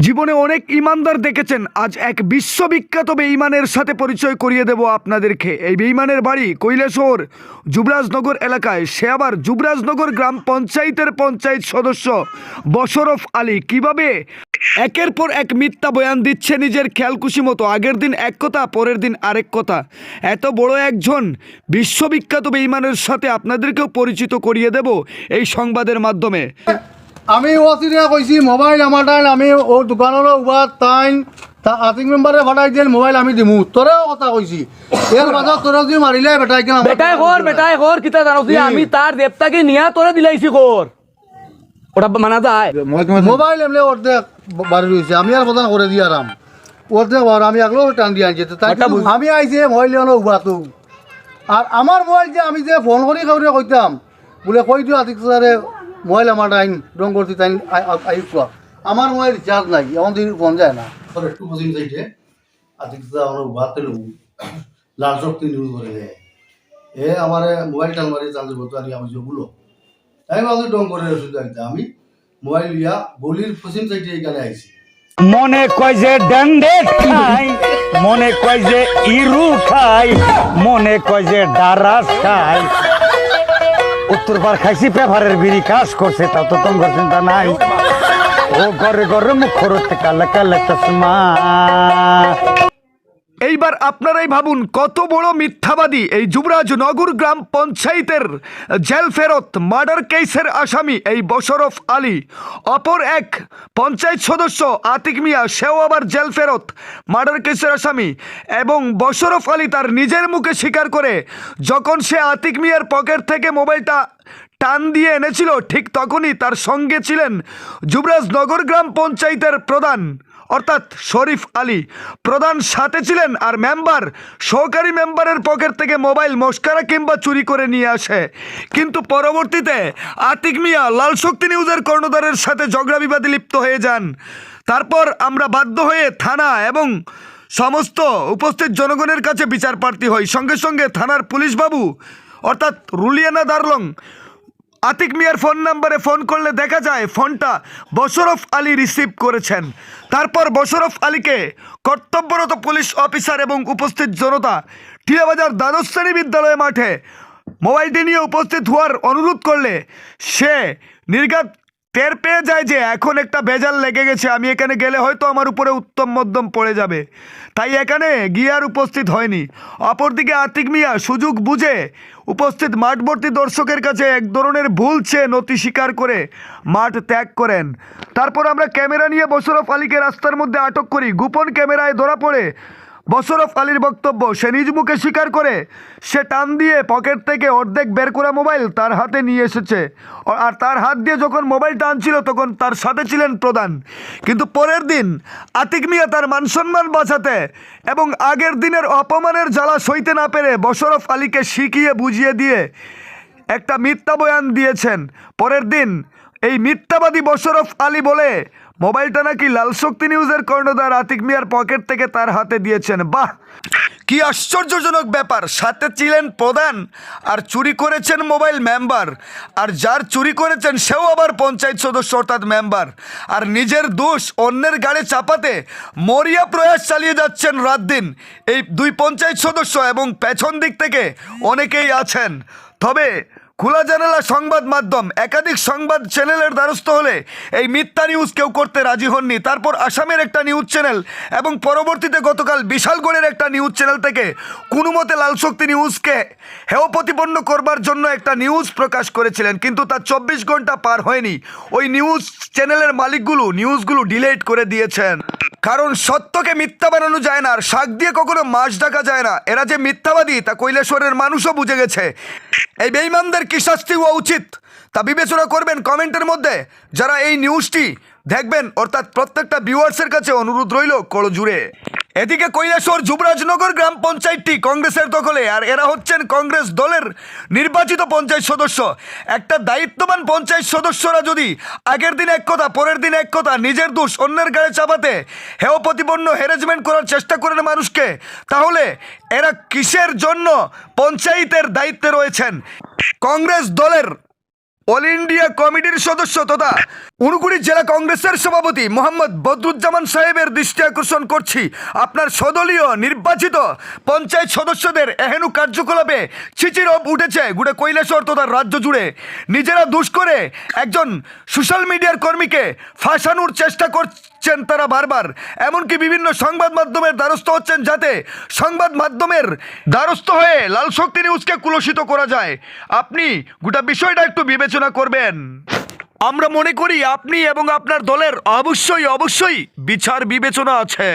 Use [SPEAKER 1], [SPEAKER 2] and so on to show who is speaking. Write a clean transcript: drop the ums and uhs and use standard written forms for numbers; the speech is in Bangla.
[SPEAKER 1] জীবনে অনেক ইমানদার দেখেছেন, আজ এক বিশ্ববিখ্যাত বেঈমানের সাথে পরিচয় করিয়ে দেব আপনাদেরকে। এই বেঈমানের বাড়ি কৈলাসহর যুবরাজনগর এলাকায়। সে আবার যুবরাজনগর গ্রাম পঞ্চায়েতের পঞ্চায়েত সদস্য বশরফ আলী। কিভাবে একের পর এক মিথ্যা বয়ান দিচ্ছে নিজের খেয়ালখুশি মতো, আগের দিন এক কথা পরের দিন আরেক কথা। এত বড় একজন বিশ্ববিখ্যাত বেঈমানের সাথে আপনাদেরকেও পরিচিত করিয়ে দেব এই সংবাদের মাধ্যমে।
[SPEAKER 2] আমি ওসিরে কইছি মোবাইল আমার টাইম আমি ও দোকানের উবার টাইম আর্থিক মেম্বারে ফাটাই দিন মোবাইল আমি দিমু তোরেও কথা কইছি এর বাজার তোরা যদি মারিলে বেটাই কেন
[SPEAKER 3] বেটাই কর কিতা জানো তুই আমি তার দেবতাকে নিয়া তোরে দিলাইছি কর ওটা মানা যায়
[SPEAKER 2] মোবাইল এমনি অর্ধেক বাড়ি রয়েছে আমি আর প্রধান করে দিয়ে আরাম অর্ধেক বার আমি আগলো টান দিয়ে আনছি তাই আমি আইছে মোবাইল উবা তো আর আমার মোবাইল যে আমি যে ফোন করি কাউরে কইতাম বলে কই দিও আর্থিক স্যারে মোবাইল আমার আইন রং করতে তাই আইকুয়া আমার মোবাইল রিচার্জ নাই এমন দিন ফোন যায় না একটু পশ্চিম সাইডে আর্থিক স্যার আমার উবাতে লাল শক্তি নিউজ করে দেয় এ আমার মোবাইল টালমারি চার্জ করতে আর আমি যেগুলো তাই আমি ডং করে শুধু একটা আমি মোবাইল ইয়া বলির পশ্চিম সাইডে এখানে আইছি
[SPEAKER 1] মনে কয় যে ড্যান্ডেট খাই, মনে কয় যে ইরু খাই, মনে কয় যে ডারাস খাই। উত্তর পার খাইছি পেপারের বিড়ি কাজ করছে, তা তো তোমার চিন্তা নাই। ও ঘরে ঘরে মুখ করতে কালে কালে চশমা। এইবার আপনারাই ভাবুন কত বড় মিথ্যাবাদী এই যুবরাজনগর গ্রাম পঞ্চায়েতের জেল ফেরত মার্ডার কেসের আসামি এই বশরফ আলী। অপর এক পঞ্চায়েত সদস্য আতিক মিয়া, সেও আবার জেল ফেরত মার্ডার কেসের আসামি। এবং বশরফ আলী তার নিজের মুখে স্বীকার করে, যখন সে আতিক মিয়ার পকেট থেকে মোবাইলটা টান দিয়ে এনেছিল ঠিক তখনই তার সঙ্গে ছিলেন যুবরাজনগর গ্রাম পঞ্চায়েতের প্রধান অর্থাৎ শরীফ আলী। প্রধান সাথে ছিলেন আর মেম্বার সহকারী মেম্বারের পকেট থেকে মোবাইল মস্কারা কিংবা চুরি করে নিয়ে আসে। কিন্তু পরবর্তীতে আতিক মিয়া লাল শক্তি নিউজের কর্ণধারের সাথে ঝগড়া বিবাদে লিপ্ত হয়ে যান। তারপর আমরা বাধ্য হয়ে থানা এবং সমস্ত উপস্থিত জনগণের কাছে বিচার প্রার্থী হই। সঙ্গে সঙ্গে থানার পুলিশ বাবু অর্থাৎ রুলিয়ানা দারলং আতিক মিয়ার ফোন নাম্বারে ফোন করলে দেখা যায় ফোনটা বশরফ আলী রিসিভ করেছেন। তারপর বশরফ আলীকে কর্তব্যরত পুলিশ অফিসার এবং উপস্থিত জনতা টিয়াবাজার দ্বাদশ শ্রেণী বিদ্যালয় মাঠে মোবাইলটি নিয়ে উপস্থিত হওয়ার অনুরোধ করলে সে নির্ঘাত টের পেয়ে যায় যে এখন একটা ভেজাল লেগে গেছে, আমি এখানে গেলে হয়তো আমার উপরে উত্তম মধ্যম পড়ে যাবে, তাই এখানে গিয়ে আর উপস্থিত হয়নি। অপরদিকে আতিক মিয়া সুযোগ বুঝে উপস্থিত মাঠভর্তি দর্শকের কাছে এক ধরনের ভুল চেয়ে নতি স্বীকার করে মাঠ ত্যাগ করেন। তারপর আমরা ক্যামেরা নিয়ে বশরফ আলীকে রাস্তার মধ্যে আটক করি। গোপন ক্যামেরায় ধরা পড়ে বশরফ আলীর বক্তব্য, সে নিজ মুখে স্বীকার করে সে টান দিয়ে পকেট থেকে অর্ধেক বের করা মোবাইল তার হাতে নিয়ে এসেছে। আর তার হাত দিয়ে যখন মোবাইল টানছিল তখন তার সাথে ছিলেন প্রধান। কিন্তু পরের দিন আতিক মিয়া তার মানসম্মান বাঁচাতে এবং আগের দিনের অপমানের জ্বালা সইতে না পেরে বশরফ আলীকে শিখিয়ে বুঝিয়ে দিয়ে একটা মিথ্যা বয়ান দিয়েছেন। পরের দিন এই মিথ্যাবাদী বশরফ আলী বলে মোবাইলটা নাকি লাল শক্তি নিউজের কর্ণধার আতিক মিয়ার পকেট থেকে তার হাতে দিয়েছেন। বাহ, কি আশ্চর্যজনক ব্যাপার! সাথে ছিলেন প্রধান আর চুরি করেছেন মোবাইল মেম্বার, আর যার চুরি করেছেন সেও আবার পঞ্চায়েত সদস্য অর্থাৎ মেম্বার। আর নিজের দোষ অন্যের গাড়ি চাপাতে মরিয়া প্রয়াস চালিয়ে যাচ্ছেন রাত দিন এই দুই পঞ্চায়েত সদস্য, এবং পেছন দিক থেকে অনেকেই আছেন। তবে খোলা জানালা সংবাদ মাধ্যম একাধিক সংবাদ চ্যানেলের দ্বারস্থ হলে এই মিথ্যা নিউজ কেউ করতে রাজি হননি। তারপর আসামের একটা নিউজ চ্যানেল এবং পরবর্তীতে গতকাল বিশালগড়ের একটা নিউজ চ্যানেল থেকে কোনো মতে লাল শক্তি নিউজকে হেয় প্রতিপন্ন করবার জন্য একটা নিউজ প্রকাশ করেছিলেন, কিন্তু তার 24 ঘন্টা পার হয়নি ওই নিউজ চ্যানেলের মালিকগুলো নিউজগুলো ডিলিট করে দিয়েছেন। কারণ সত্যকে মিথ্যা বানানো যায় না, আর শাক দিয়ে কখনো মাছ ঢাকা যায় না। এরা যে মিথ্যাবাদী তা কৈলাসহরের মানুষও বুঝে গেছে। এই বেঈমানদের কি শাস্তি হওয়া উচিত তা বিবেচনা করবেন কমেন্টের মধ্যে। যারা এই নিউজটি দেখবেন অর্থাৎ প্রত্যেকটা ভিউয়ার্সের কাছে অনুরোধ রইল করো জুড়ে। এদিকে কৈলাসহর যুবরাজনগর গ্রাম পঞ্চায়েতটি কংগ্রেসের দখলে, আর এরা হচ্ছেন কংগ্রেস দলের নির্বাচিত পঞ্চায়েত সদস্য। একটা দায়িত্ববান পঞ্চায়েত সদস্যরা যদি আগের দিন এক কথা পরের দিন এক কথা নিজের দোষ অন্যের গায়ে চাপাতে হেয় প্রতিপন্ন হ্যারাসমেন্ট করার চেষ্টা করেন মানুষকে, তাহলে এরা কিসের জন্য পঞ্চায়েতের দায়িত্বে রয়েছেন? কংগ্রেস দলের অল ইন্ডিয়া কমিটির সদস্য তথা উনকুড়ি জেলা কংগ্রেসের সভাপতি মোহাম্মদ বদরুজ্জামান সাহেবের দৃষ্টি আকর্ষণ করছি, আপনার সদলীয় নির্বাচিত পঞ্চায়েত সদস্যদের এহেনু কার্যকলাপে চিচিরব উঠেছে গোটা কৈলাসহর তথা রাজ্য জুড়ে। নিজেরা দুষ করে একজন সোশ্যাল মিডিয়ার কর্মীকে ফাঁসানোর চেষ্টা করছেন তারা বারবার, এমনকি বিভিন্ন সংবাদ মাধ্যমের দ্বারস্থ হচ্ছেন যাতে সংবাদ মাধ্যমের দ্বারস্থ হয়ে লাল শক্তি নিউজকে কুলসিত করা যায়। আপনি গোটা বিষয়টা একটু বিবেচনা করবেন। আমরা মনে করি আপনি এবং আপনার দলের অবশ্যই বিচার বিবেচনা আছে।